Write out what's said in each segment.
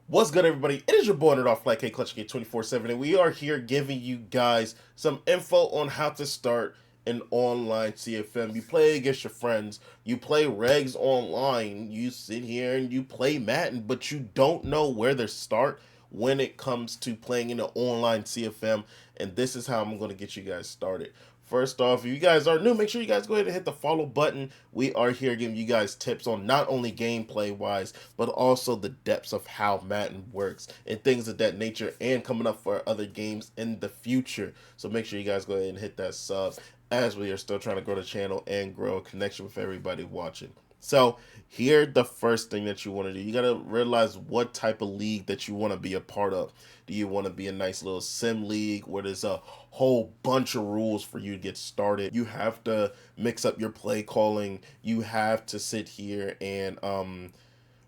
What's good, everybody? It is your boy Nerd Off Flat K Clutch K 24/7, and we are here giving you guys some info on how to start an online CFM. You play against your friends, you play regs online, you sit here and you play Madden, but you don't know where to start when it comes to playing in an online CFM. And this is how I'm going to get you guys started. First off, if you guys are new, make sure you guys go ahead and hit the follow button. We are here giving you guys tips on not only gameplay wise, but also the depths of how Madden works and things of that nature, and coming up for other games in the future. So make sure you guys go ahead and hit that sub as we are still trying to grow the channel and grow a connection with everybody watching. So here, the first thing that you want to do, you got to realize what type of league that you want to be a part of. Do you want to be a nice little sim league where there's a whole bunch of rules for you to get started? You have to mix up your play calling. You have to sit here and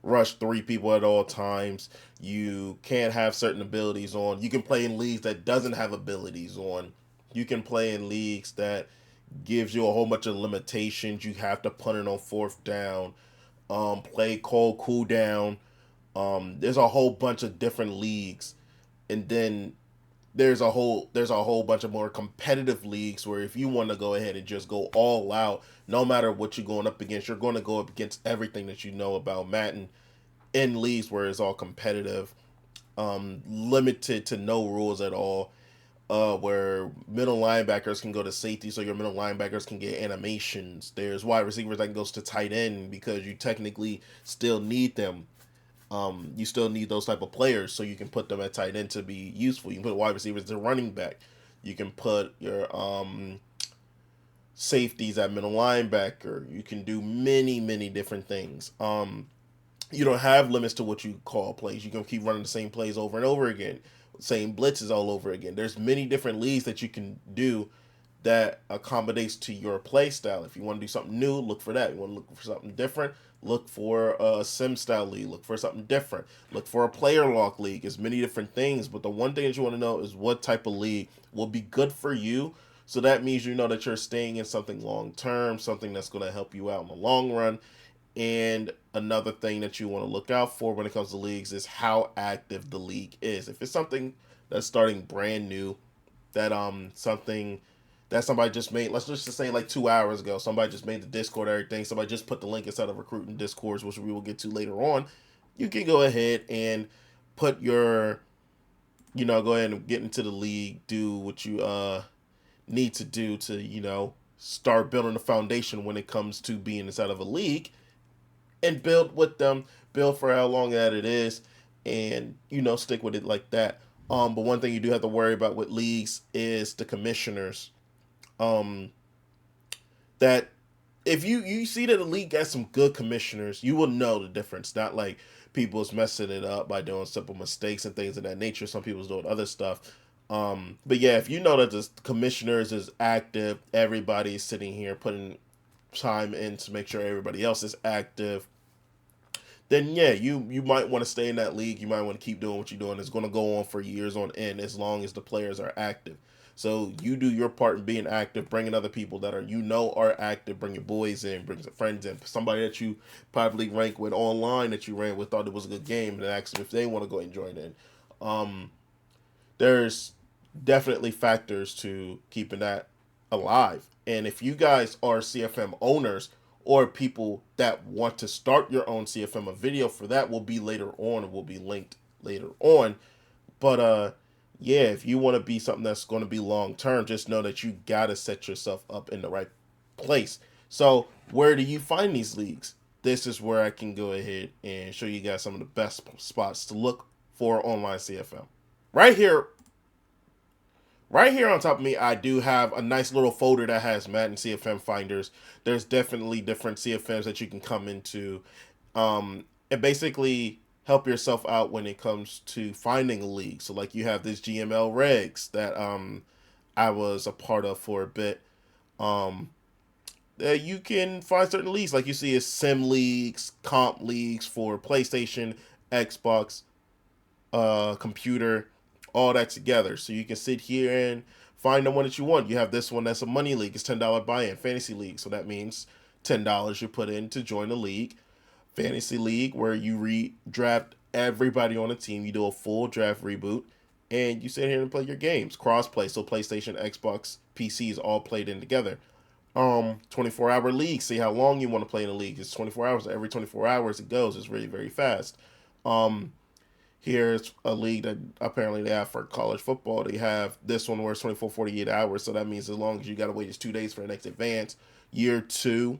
rush three people at all times. You can't have certain abilities on. You can play in leagues that doesn't have abilities on. You can play in leagues that gives you a whole bunch of limitations. You have to punt it on fourth down. Play call cooldown. There's a whole bunch of different leagues, and then there's a whole bunch of more competitive leagues where if you want to go ahead and just go all out, no matter what you're going up against, you're going to go up against everything that you know about Madden in leagues where it's all competitive, limited to no rules at all. Where middle linebackers can go to safety, so your middle linebackers can get animations. There's wide receivers that can go to tight end because you technically still need them. You still need those type of players, so you can put them at tight end to be useful. You can put wide receivers to running back. You can put your safeties at middle linebacker. You can do many different things. You don't have limits to what you call plays. You can keep running the same plays over and over again, same blitzes all over again. There's many different leads that you can do that accommodates to your play style. If you want to do something new, look for that. You want to look for something different, look for a sim style league. Look for something different. Look for a player lock league. It's many different things, but the one thing that you want to know is what type of league will be good for you. So that means you know that you're staying in something long term, something that's going to help you out in the long run. And another thing that you want to look out for when it comes to leagues is how active the league is. If it's something that's starting brand new, that something that somebody just made, let's just say like 2 hours ago, somebody just made the Discord, everything. Somebody just put the link inside of recruiting Discords, which we will get to later on. You can go ahead and put your, go ahead and get into the league, do what you need to do to, start building a foundation when it comes to being inside of a league, and build with them, build for how long that it is, and stick with it like that. But one thing you do have to worry about with leagues is the commissioners. Um, that if you see that the league got some good commissioners, you will know the difference. Not like people's messing it up by doing simple mistakes and things of that nature. Some people's doing other stuff. But yeah, if you know that the commissioners is active, everybody's sitting here putting time in to make sure everybody else is active, then yeah, you might want to stay in that league. You might want to keep doing what you're doing. It's going to go on for years on end as long as the players are active. So you do your part in being active, bringing other people that are active. Bring your boys in, bring some friends in, somebody that you probably rank with online that you ran with, thought it was a good game, and ask them if they want to go and join in. Um, there's definitely factors to keeping that alive. And if you guys are CFM owners or people that want to start your own CFM, a video for that will be later on. It will be linked later on. But yeah, if you want to be something that's going to be long term, just know that you got to set yourself up in the right place. So, where do you find these leagues? This is where I can go ahead and show you guys some of the best spots to look for online CFM. Right here, right here on top of me, I do have a nice little folder that has Madden CFM finders. There's definitely different CFMs that you can come into, and basically help yourself out when it comes to finding a league. So like you have this GML regs that I was a part of for a bit. Um, you can find certain leagues like you see is sim leagues, comp leagues for PlayStation, Xbox, computer, all that together. So you can sit here and find the one that you want. You have this one that's a money league. It's $10 buy-in. Fantasy league. So that means $10 you put in to join the league. Fantasy league where you redraft everybody on the team. You do a full draft reboot, and you sit here and play your games. Crossplay, so PlayStation, Xbox, PCs all played in together. 24-hour league. See how long you want to play in a league. It's 24 hours. Every 24 hours it goes. It's really very fast. Um, Here's a league that apparently they have for college football. They have this one where it's 24, 48 hours. So that means as long as you got to wait just 2 days for the next advance. Year two,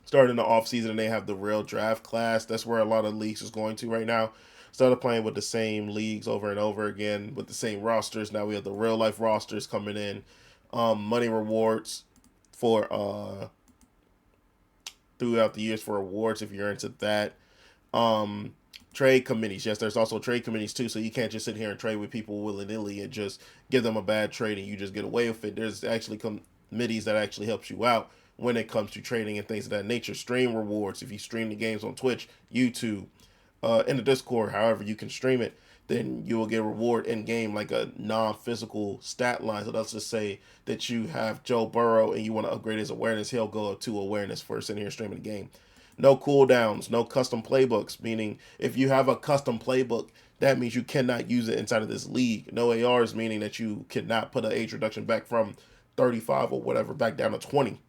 starting the off season, and they have the real draft class. That's where a lot of leagues is going to right now. Instead of playing with the same leagues over and over again with the same rosters, now we have the real life rosters coming in. Money rewards for throughout the years for awards if you're into that. Um, Trade committees. Yes, there's also trade committees too, so you can't just sit here and trade with people willy nilly and just give them a bad trade and you just get away with it. There's actually committees that actually helps you out when it comes to trading and things of that nature. Stream rewards. If you stream the games on Twitch, YouTube, in the Discord, however you can stream it, then you will get a reward in game like a non-physical stat line. So let's just say that you have Joe Burrow and you want to upgrade his awareness, he'll go up to awareness for sitting here streaming the game. No cooldowns, no custom playbooks, meaning if you have a custom playbook, that means you cannot use it inside of this league. No ARs, meaning that you cannot put an age reduction back from 35 or whatever back down to 20.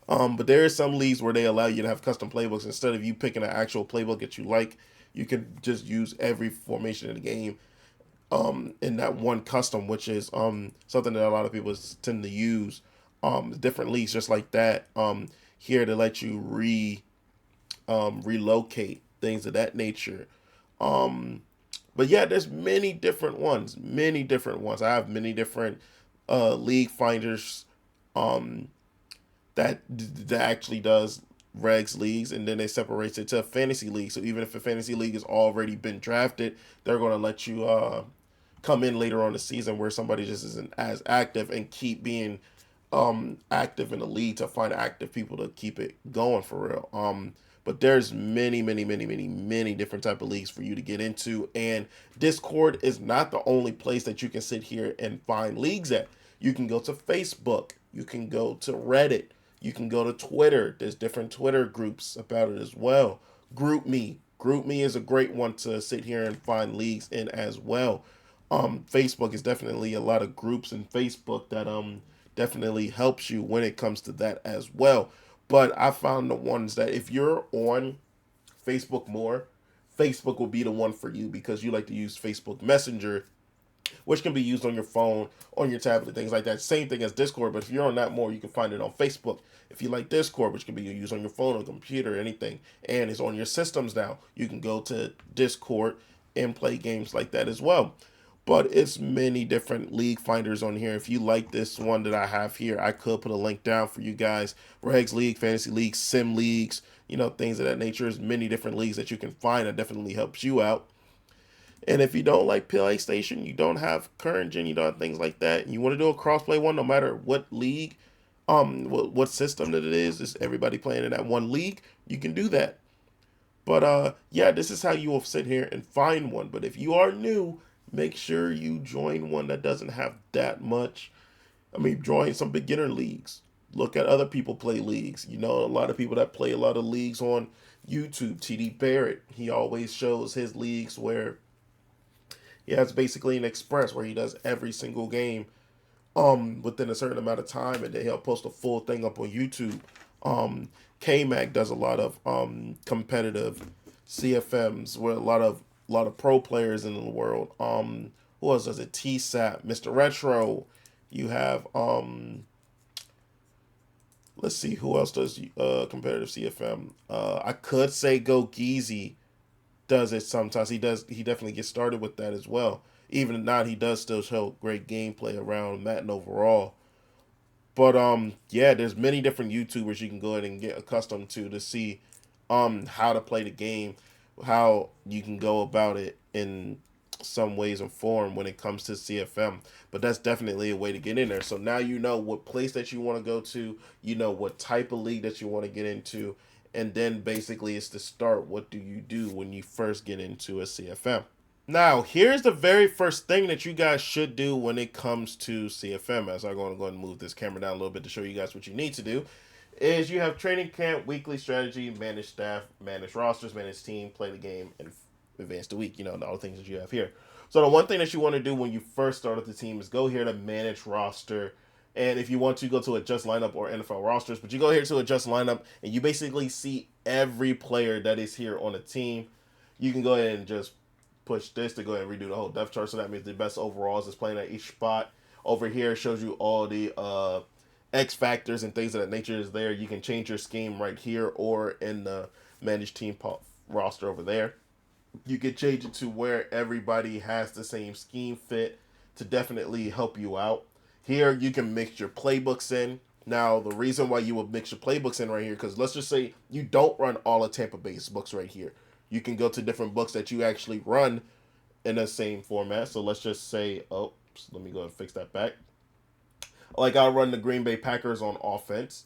But there is some leagues where they allow you to have custom playbooks. Instead of you picking an actual playbook that you like, you can just use every formation in the game in that one custom, which is something that a lot of people tend to use. Different leagues just like that. Here to let you relocate things of that nature. Um, but yeah, there's many different ones. Many different ones. I have many different league finders um, that actually does regs leagues, and then they separates it to a fantasy league. So even if a fantasy league has already been drafted, they're going to let you come in later on the season where somebody just isn't as active and keep being active in the league to find active people to keep it going for real. But there's many different type of leagues for you to get into, and Discord is not the only place that you can sit here and find leagues at. You can go to Facebook, you can go to Reddit, you can go to Twitter. There's different Twitter groups about it as well. GroupMe is a great one to sit here and find leagues in as well. Facebook is definitely a lot of groups in Facebook that definitely helps you when it comes to that as well. But I found the ones that if you're on Facebook more, Facebook will be the one for you because you like to use Facebook Messenger, which can be used on your phone, on your tablet, things like that. Same thing as Discord, but if you're on that more, you can find it on Facebook. If you like Discord, which can be used on your phone or computer, anything, and it's on your systems now, you can go to Discord and play games like that as well. But it's many different league finders on here. If you like this one that I have here, I could put a link down for you guys. Regs League, Fantasy League, Sim Leagues, things of that nature. There's many different leagues that you can find that definitely helps you out. And if you don't like PlayStation, you don't have current gen, you don't have things like that, and you want to do a crossplay one, no matter what league, what system that it is everybody playing in that one league, you can do that. But yeah, this is how you will sit here and find one. But if you are new, make sure you join one that doesn't have that much. I mean, join some beginner leagues. Look at other people play leagues. A lot of people that play a lot of leagues on YouTube. TD Barrett, he always shows his leagues where he has basically an express where he does every single game within a certain amount of time, and then he'll post a full thing up on YouTube. K-Mac does a lot of competitive CFMs where a lot of pro players in the world. Who else does it? TSAP, Mr. Retro. You have let's see who else does competitive CFM. I could say Go Geezy does it sometimes. He definitely gets started with that as well. Even if not, he does still show great gameplay around Madden overall. But yeah, there's many different YouTubers you can go ahead and get accustomed to see how to play the game, how you can go about it in some ways and form when it comes to CFM. But that's definitely a way to get in there. So now you know what place that you want to go to, you know what type of league that you want to get into, and then basically it's to start what do you do when you first get into a CFM. Now, here's the very first thing that you guys should do when it comes to CFM. As I'm going to go ahead and move this camera down a little bit to show you guys what you need to do. is you have training camp, weekly strategy, manage staff, manage rosters, manage team, play the game, and advance the week. You know, all the things that you have here. So the one thing that you want to do when you first start with the team is go here to manage roster. And if you want to go to adjust lineup or NFL rosters, but you go here to adjust lineup and you basically see every player that is here on the team. You can go ahead and just push this to go ahead and redo the whole depth chart. So that means the best overalls is playing at each spot. Over here shows you all the X factors and things of that nature is there. You can change your scheme right here or in the managed team roster over there. You can change it to where everybody has the same scheme fit to definitely help you out. Here you can mix your playbooks in. Now the reason why you would mix your playbooks in right here, because let's just say you don't run all of Tampa Bay's books right here. You can go to different books that you actually run in the same format. So let's just say, oh, let me go and fix that back. Like I run the Green Bay Packers on offense,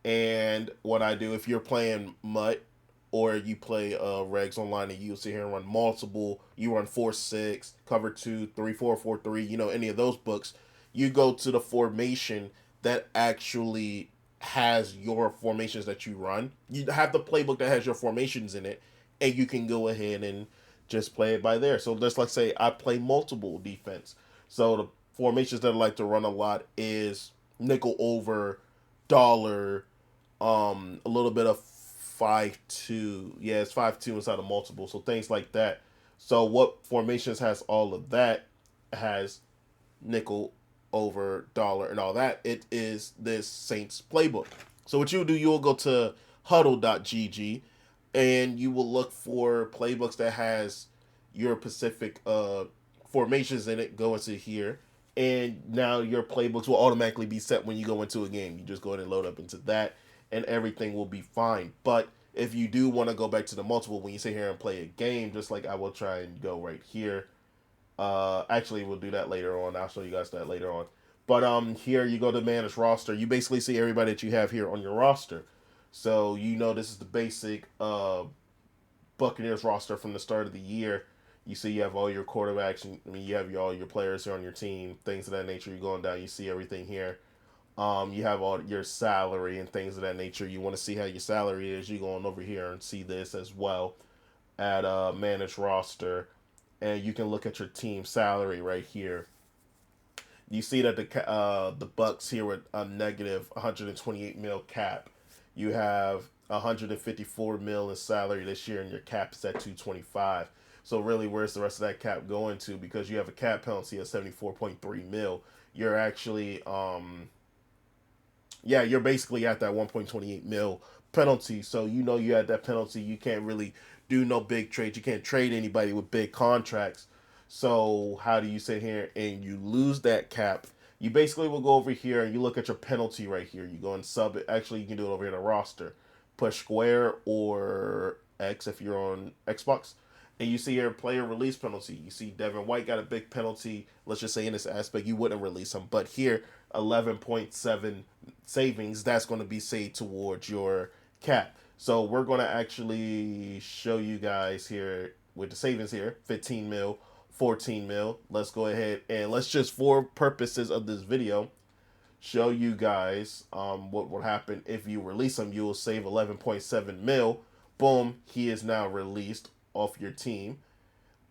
and what I do if you're playing Mutt or you play regs online and you sit here and run multiple, you run 4-6, cover 2, 3-4, 4-3, you know, any of those books, you go to the formation that actually has your formations that you run. You have the playbook that has your formations in it, and you can go ahead and just play it by there. So just like say I play multiple defense. So the formations that I like to run a lot is nickel over, dollar, a little bit of 5-2. Yeah, it's 5-2 inside of multiple. So things like that. So what formations has all of that has nickel over dollar and all that. It is this Saints playbook. So what you'll do, you'll go to huddle.gg and you will look for playbooks that has your Pacific formations in it. Go into here, and now your playbooks will automatically be set when you go into a game. You just go ahead and load up into that, and everything will be fine. But if you do want to go back to the multiple when you sit here and play a game, just like I will try and go right here. Actually, we'll do that later on. I'll show you guys that later on. But here you go to manage roster. You basically see everybody that you have here on your roster. So you know this is the basic Buccaneers roster from the start of the year. You see you have all your quarterbacks. I mean, you have all your players here on your team, things of that nature. You're going down. You see everything here. You have all your salary and things of that nature. You want to see how your salary is. You go on over here and see this as well at manage roster, and you can look at your team salary right here. You see that the Bucks here with a negative 128 mil cap. You have 154 mil in salary this year, and your cap is at 225. So really, where's the rest of that cap going to? Because you have a cap penalty of 74.3 mil. You're actually yeah, you're basically at that 1.28 mil penalty. So you know you had that penalty. You can't really do no big trades. You can't trade anybody with big contracts. So how do you sit here and you lose that cap? You basically will go over here and you look at your penalty right here. You go and sub it. Actually, you can do it over here in the roster. Push square or X if you're on Xbox. And you see here player release penalty. You see Devin White got a big penalty. Let's just say in this aspect you wouldn't release him, but here 11.7 savings that's going to be saved towards your cap. So we're going to actually show you guys here with the savings here 15 mil, 14 mil. Let's go ahead and let's just for purposes of this video show you guys what will happen if you release him. You will save 11.7 mil. Boom, he is now released off your team.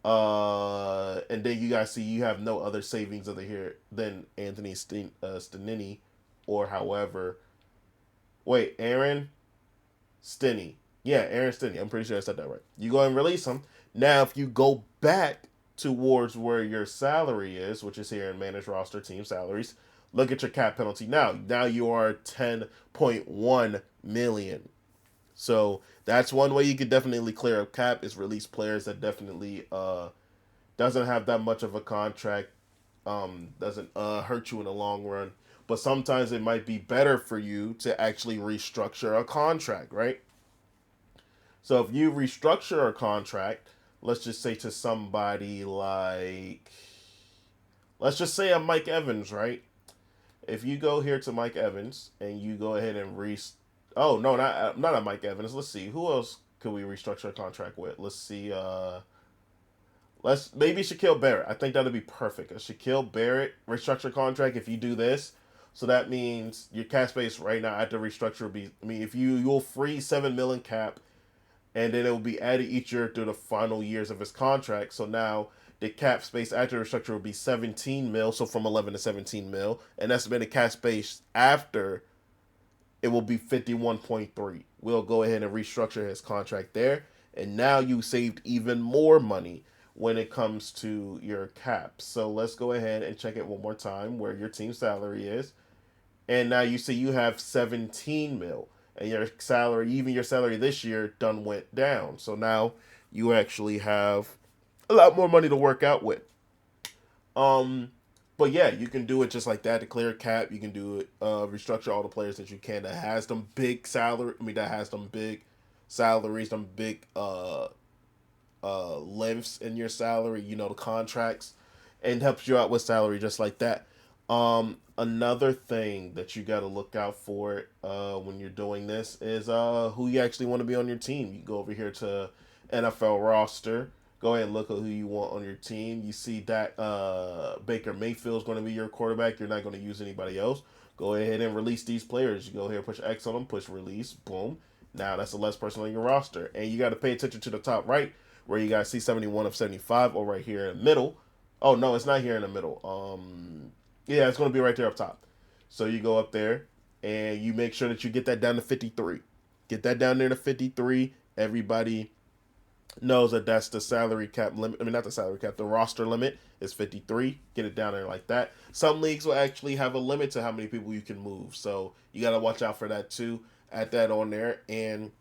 And then you guys see you have no other savings over here than Anthony Stanini, or however. Wait, Aaron Stinney. Yeah, Aaron Stinney. I'm pretty sure I said that right. You go and release him. Now, if you go back towards where your salary is, which is here in manage roster team salaries, look at your cap penalty now. Now you are 10.1 million. So that's one way you could definitely clear up cap is release players that definitely doesn't have that much of a contract, doesn't hurt you in the long run. But sometimes it might be better for you to actually restructure a contract, right? So if you restructure a contract, let's just say to somebody like, let's just say a Mike Evans, right? If you go here to Mike Evans and you go ahead and oh no, not a Mike Evans. Let's see who else could we restructure a contract with. Let's see. Let's maybe Shaquille Barrett. I think that'd be perfect. A Shaquille Barrett restructure contract. If you do this, So that means your cap space right now at the restructure will be. I mean, if you'll free 7 million cap, and then it will be added each year through the final years of his contract. So now the cap space after the restructure will be 17 mil. So from 11 to 17 mil, and estimated cap space after it will be 51.3. We'll go ahead and restructure his contract there. And now you saved even more money when it comes to your cap. So let's go ahead and check it one more time where your team salary is. And now you see you have 17 mil. And your salary, even your salary this year, done went down. So now you actually have a lot more money to work out with. Um, but yeah, you can do it just like that to clear cap. You can do it, restructure all the players that you can that has them big salary. I mean, that has them big salaries, them big lengths in your salary. You know, the contracts, and helps you out with salary just like that. Another thing that you got to look out for when you're doing this is who you actually want to be on your team. You go over here to NFL roster. Go ahead and look at who you want on your team. You see that Baker Mayfield is going to be your quarterback. You're not going to use anybody else. Go ahead and release these players. You go here, push X on them, push release, boom. Now that's the less person on your roster. And you got to pay attention to the top right where you guys see 71 of 75, or right here in the middle. Oh, no, it's not here in the middle. Yeah, it's going to be right there up top. So you go up there and you make sure that you get that down to 53. Get that down there to 53. Everybody knows that that's the salary cap limit. I mean, not the salary cap, the roster limit is 53. Get it down there like that. Some leagues will actually have a limit to how many people you can move. So you got to watch out for that too. Add that on there and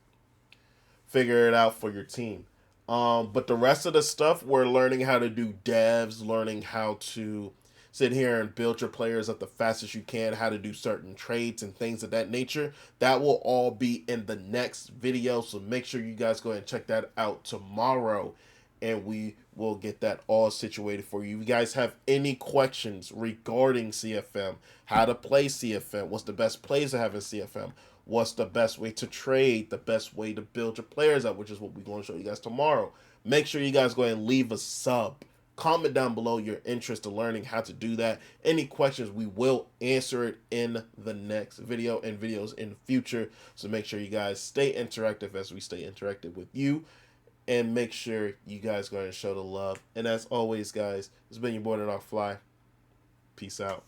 figure it out for your team. But the rest of the stuff, we're learning how to do devs, learning how to sit here and build your players up the fastest you can, how to do certain trades and things of that nature. That will all be in the next video. So make sure you guys go ahead and check that out tomorrow. And we will get that all situated for you. If you guys have any questions regarding CFM, how to play CFM, what's the best plays to have in CFM, what's the best way to trade, the best way to build your players up, which is what we're going to show you guys tomorrow. Make sure you guys go ahead and leave a sub. Comment down below your interest in learning how to do that. Any questions, we will answer it in the next video and videos in the future. So make sure you guys stay interactive as we stay interactive with you. And make sure you guys go ahead and show the love. And as always, guys, it's been your boy, The Dog Fly. Peace out.